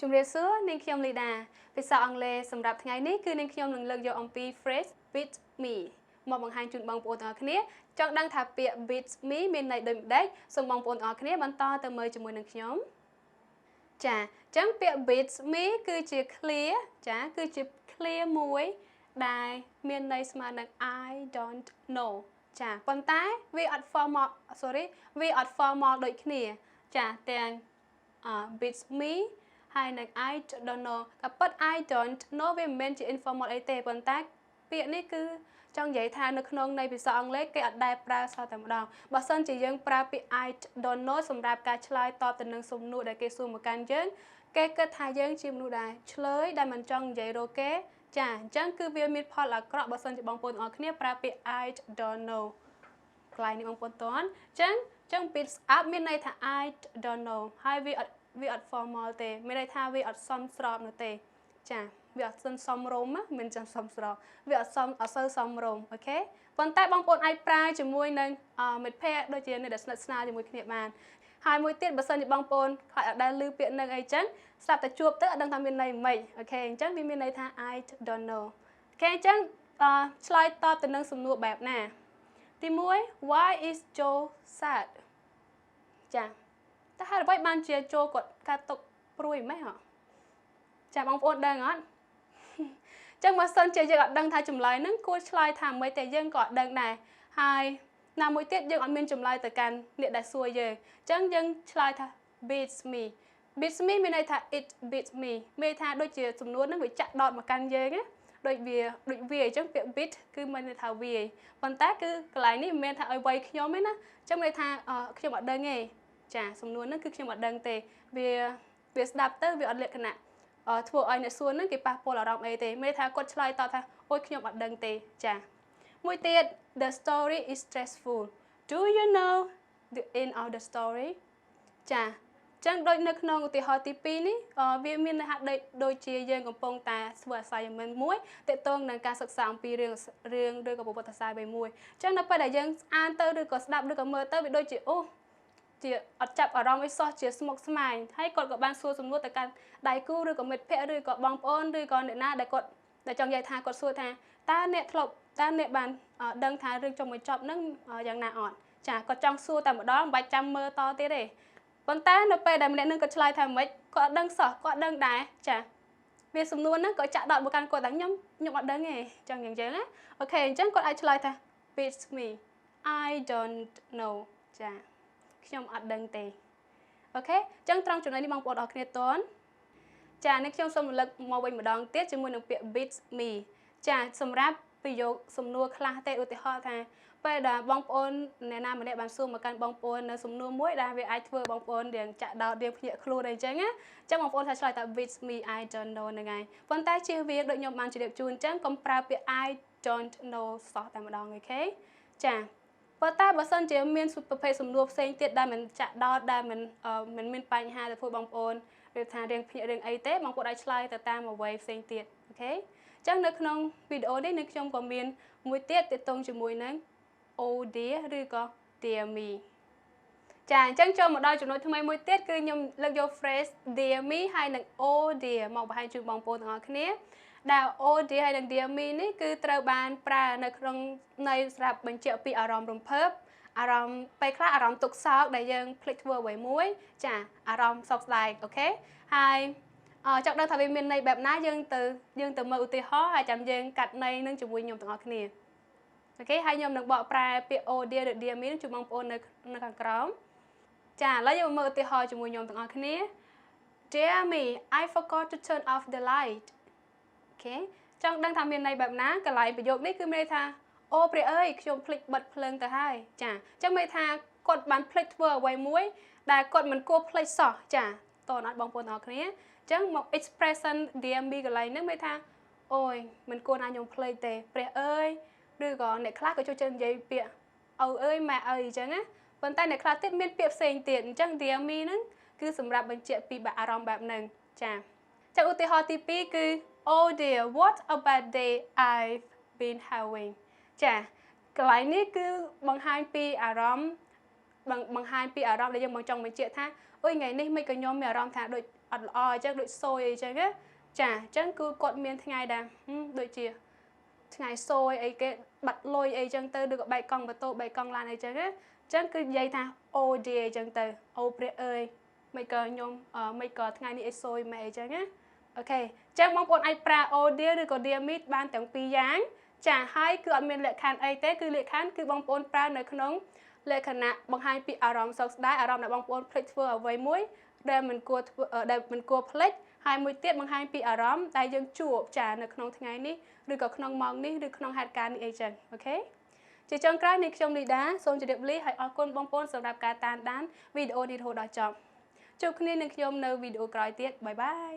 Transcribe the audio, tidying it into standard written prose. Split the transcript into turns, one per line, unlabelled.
ជំរាបសួរនាងខ្ញុំ Lyda ភាសាអង់គ្លេសសម្រាប់ថ្ងៃនេះគឺនាងខ្ញុំនឹងលើកយកអំពី phrase with me មកបង្ហាញជូនបងប្អូនទាំងអស់គ្នាចង់ដឹងថាពាក្យ with me មានន័យដូចម្ដេចសូមបងប្អូនទាំងអស់គ្នាបន្តទៅមើលជាមួយនឹងខ្ញុំចាអញ្ចឹងពាក្យ with me គឺជា clear ចាគឺជា clear មួយដែលមានន័យស្មើនឹង I don't know ចាប៉ុន្តែវាអត់ formal ដូចគ្នាចាទាំងwith meហើយនឹង I don't know ក៏ប៉ុត I don't know វាមិនមែនជា informal អីទេប៉ុន្តែពាក្យនេះគឺចង់និយាយថានៅក្នុងន័យភាសាអង់គ្លេសគេអត់ដែលប្រើសោះតែម្ដងបើសិនជាយើងប្រើពាក្យ I don't know សម្រាប់ការឆ្លើយតបទៅនឹងសំណួរដែលគេសួរមកកាន់យើងគេគិតថាយើងជាមនុស្សដែលឆ្លើយដែលមិនចង់និយាយរកគេចាអញ្ចឹងគឺវាមានផលអាក្រក់បើសិនជាបងប្អូនទាំងអស់គ្នាប្រើពាក្យ I don't know កន្លែងនេះបងប្អូនតើអញ្ចឹងពាក្យ up មានន័យថា I don't know ហើយវាអត់ formal ទេមានន័យថាវាអត់សមស្របនោះទេចាវាអត់សមរម្យមិនចាំសមស្របវាអត់សូវសមរម្យអូខេប៉ុន្តែបងប្អូនអាចប្រើជាមួយនឹងមិត្តភ័ក្តិដូចជាអ្នកដែលស្និទ្ធស្នាលជាមួយគ្នាបានហើយមួយទៀតបើសិនជាបងប្អូនខ្លាចអត់ដែលឮពាក្យនឹងអីចឹងស្រាប់តែជួបទៅអត់ដឹងថាមានន័យម៉េចអូខេអញ្ចឹងវាមានន័យថា I don't know អូខេអញ្ចឹងឆ្លើយតបទៅនឹងសំណួរបែបណាទី1 why is Joe sad ចាតែហេតុអ្វីបានជាចូលគាត់ការຕົកព្រួយម៉េចហ៎ចាបងប្អូនដឹងអត់ចឹងបើសិនជាយើងអត់ដឹងថាចម្លើយហ្នឹងគួរឆ្លើយថាម៉េចតែយើងក៏អត់ដឹងដែរហើយណាមួយទៀតយើងអត់មានចម្លើយទៅកាន់អ្នកដែលសួរយើងចឹងយើងឆ្លើយថា beats me មានន័យថា it beats me មានន័យថាដូចជាសំណួរហ្នឹងវាចាក់ដោតមកកាន់យើងណាដូចវាអញ្ចឹងពាក្យ beat គឺមានន័យថាវាប៉ុន្តែគឺកន្លែងនេះមិនមែនថាឲ្យវាយខ្ញុំទេណាចឹងមានន័យថាខ្ញុំអត់ដឹងទេចាសំណួរហ្នឹងគឺខ្ញុំអត់ដឹងទេវាស្ដាប់ទៅវាអត់លក្ខណៈធ្វើឲ្យអ្នកសួរហ្នឹងគេប៉ះពាល់អារម្មណ៍អីទេមានថាគាត់ឆ្លើយតបថាអូយខ្ញុំអត់ដឹងទេចាមួយទៀត the story is stressful do you know the end of the story ចាចឹងដូចនៅក្នុងឧទាហរណ៍ទី2នេះវាមានន័យថាដូចជាយើងកំពុងតែធ្វើ assignment មួយទាក់ទងនឹងការសិក្សាអំពីរឿងឬក៏ប្រវត្តិសាស្ត្រអ្វីមួយចឹងនៅពេលដែលយើងអានទៅឬក៏ស្ដាប់ឬក៏មើលទៅវាដូចជាអូជាអត់ចាប់អារម្មណ៍អីសោះជាស្មុគស្មាញហើយគាត់ក៏បានសួរសំណួរទៅកាន់ដៃគូឬក៏មិត្តភ័ក្តិឬក៏បងប្អូនឬក៏អ្នកណាដែលចង់និយាយថាគាត់សួរថាតើអ្នកបានដឹងថារឿងចុងបញ្ចប់ហ្នឹងយ៉ាងណាអត់ចាគាត់ចង់សួរតែម្ដងមិនបាច់ចាំមើលតទៀតទេប៉ុន្តែនៅពេលដែលម្នាក់នឹងគាត់ឆ្លើយថាម៉េចគាត់អត់ដឹងសោះគាត់ដឹងដែរចាវាសំណួរហ្នឹងក៏ចាក់ដោតមកកាន់គាត់ថាខ្ញុំអត់ដឹងទេចង់យ៉ាងចឹងណាអូខេអញ្ចឹងគាត់អាចឆ្លើយថា beats me I don't know ចាខ្ញុំអត់ដឹងទេអូខេអញ្ចឹងត្រង់ចំណុចនេះបងប្អូនអរគ្នាតន់ចានេះខ្ញុំសូមរំលឹកមកវិញម្ដងទៀតជាមួយនឹងពាក្យ beats me ចាសម្រាប់ប្រយោគសំណួរខ្លះទេឧទាហរណ៍ថាពេលដែលបងប្អូនអ្នកណាម្នាក់បានសួរមកកាន់បងប្អូននៅសំណួរមួយដែលវាអាចធ្វើបងប្អូនរៀងចាក់ដោតរៀងភ្ញាក់ខ្លួនអីចឹងណាអញ្ចឹងបងប្អូនថាឆ្លើយថា beats me I don't know ហ្នឹងហើយប៉ុន្តែជៀសវាងដូចខ្ញុំបានជម្រាបជូនអញ្ចឹងកុំប្រើពាក្យ I don't know សោះតែម្ដងអូខេចាប៉ុន្តែបើសិនជាមានប្រភេទសំណួរផ្សេងទៀតដែលមិនចាក់ដោតដែលមិនមានបញ្ហាទៅធ្វើបងប្អូនឬថារៀងភ្ញាក់រឿងអីទេបងប្អូនអាចឆ្លើយទៅតាមអ្វីផ្សេងទៀតអូខេអញ្ចឹងនៅក្នុងវីដេអូនេះនឹងខ្ញុំក៏មានមួយទៀតទាក់ទងជាមួយនឹង oh dear ឬក៏ dear me ចាអញ្ចឹងចូលមកដល់ចំណុចថ្មីមួយទៀតគឺខ្ញុំលើកយក phrase dear me ហើយនិង oh dear មកបង្ហាញជូនបងប្អូនទាំងអស់គ្នាដែល oh dear ហើយនិង dear me នេះគឺត្រូវបានប្រើនៅក្នុងន័យសម្រាប់បញ្ជាក់ពីអារម្មណ៍រំភើបអារម្មណ៍ពេលខ្លះអារម្មណ៍ទុក្ខសោកដែលយើងភ្លេចធ្វើអ្វីមួយចាអារម្មណ៍សោកស្ដាយអូខេហើយចង់ដឹងថាវាមានន័យបែបណាយើងទៅមើលឧទាហរណ៍ហើយចាំយើងកាត់ន័យនឹងជាមួយខ្ញុំទាំងអស់គ្នាអូខេហើយខ្ញុំនឹងបកប្រែពាក្យ oh dear ឬ dear me ជូនបងប្អូននៅខាងក្រោមចាឥឡូវយើងមើលឧទាហរណ៍ជាមួយខ្ញុំទាំងអស់គ្នា Dear me I forgot to turn off the light អូខេចង់ដឹងថាមានន័យបែបណាកន្លែងប្រយោគនេះគឺមានន័យថាអូព្រះអើយខ្ញុំភ្លេចបិទភ្លើងទៅហើយចាអញ្ចឹងមានថាគាត់បានភ្លេចធ្វើអ្វីមួយដែលគាត់មិនគួរភ្លេចសោះចាតើអត់បងប្អូនទាំងអស់គ្នាអញ្ចឹងមក expression dear me កន្លែងហ្នឹងមានថាអូយមិនគួរណាខ្ញុំភ្លេចទេព្រះអើយឬក៏អ្នកខ្លះក៏ចូលចិត្តនិយាយពាក្យឪអើយម៉ែអើយអញ្ចឹងណាប៉ុន្តែអ្នកខ្លះទៀតមានពាក្យផ្សេងទៀតអញ្ចឹង dear me ហ្នឹងគឺសម្រាប់បញ្ជាក់ពីអារម្មណ៍បែបហ្នឹងចាចឹងឧទាហរណ៍ទី2គឺ oh dear what a bad day I've been having ចាកន្លែងនេះគឺបង្ហាញពីអារម្មណ៍ដែលយើងចង់បញ្ជាក់ថាអុយថ្ងៃនេះមិនក៏ខ្ញុំមានអារម្មណ៍ថាដូច អត់ល្អអញ្ចឹងដូចសូយអីចឹងណាចាអញ្ចឹងគឺគាត់មានថ្ងៃដែរដូចជាថ្ងៃសូយអីគេបាត់លុយអីចឹងទៅឬក៏បែកកង់ម៉ូតូបែកកង់ឡានអីចឹងណាអញ្ចឹងគឺនិយាយថាអូឌីអីចឹងទៅអូព្រះអើយមិនក៏ខ្ញុំមិនក៏ថ្ងៃនេះអីសូយម៉ែអីចឹងណាអូខេអញ្ចឹងបងប្អូនអាចប្រើអូឌីឬក៏ dear meet បានទាំងពីរយ៉ាងចាហើយគឺអត់មានលក្ខខណ្ឌអីទេគឺលក្ខខណ្ឌគឺបងប្អូនប្រើនៅក្នុងលក្ខណៈបង្ហាញពីអារម្មណ៍សោកស្ដាយអារម្មណ៍ដែលបងប្អូនភ្លេចធ្វើអ្វីមួយដែលមិនគួរធ្វើដែលមិនគួរភ្លេចហើយមួយទៀតបង្ហាញពីអារម្មណ៍ដែលយើងជួបចានៅក្នុងថ្ងៃនេះឬក៏ក្នុងម៉ោងនេះឬក្នុងហេតុការណ៍នេះអីចឹងអូខេជាចុងក្រោយនេះខ្ញុំលីដាសូមជម្រាបលាហើយអរគុណបងប្អូនសម្រាប់ការតាមដានវីដេអូនេះរហូតដល់ចប់ជួបគ្នានឹងខ្ញុំនៅវីដេអូក្រោយទៀតបាយបាយ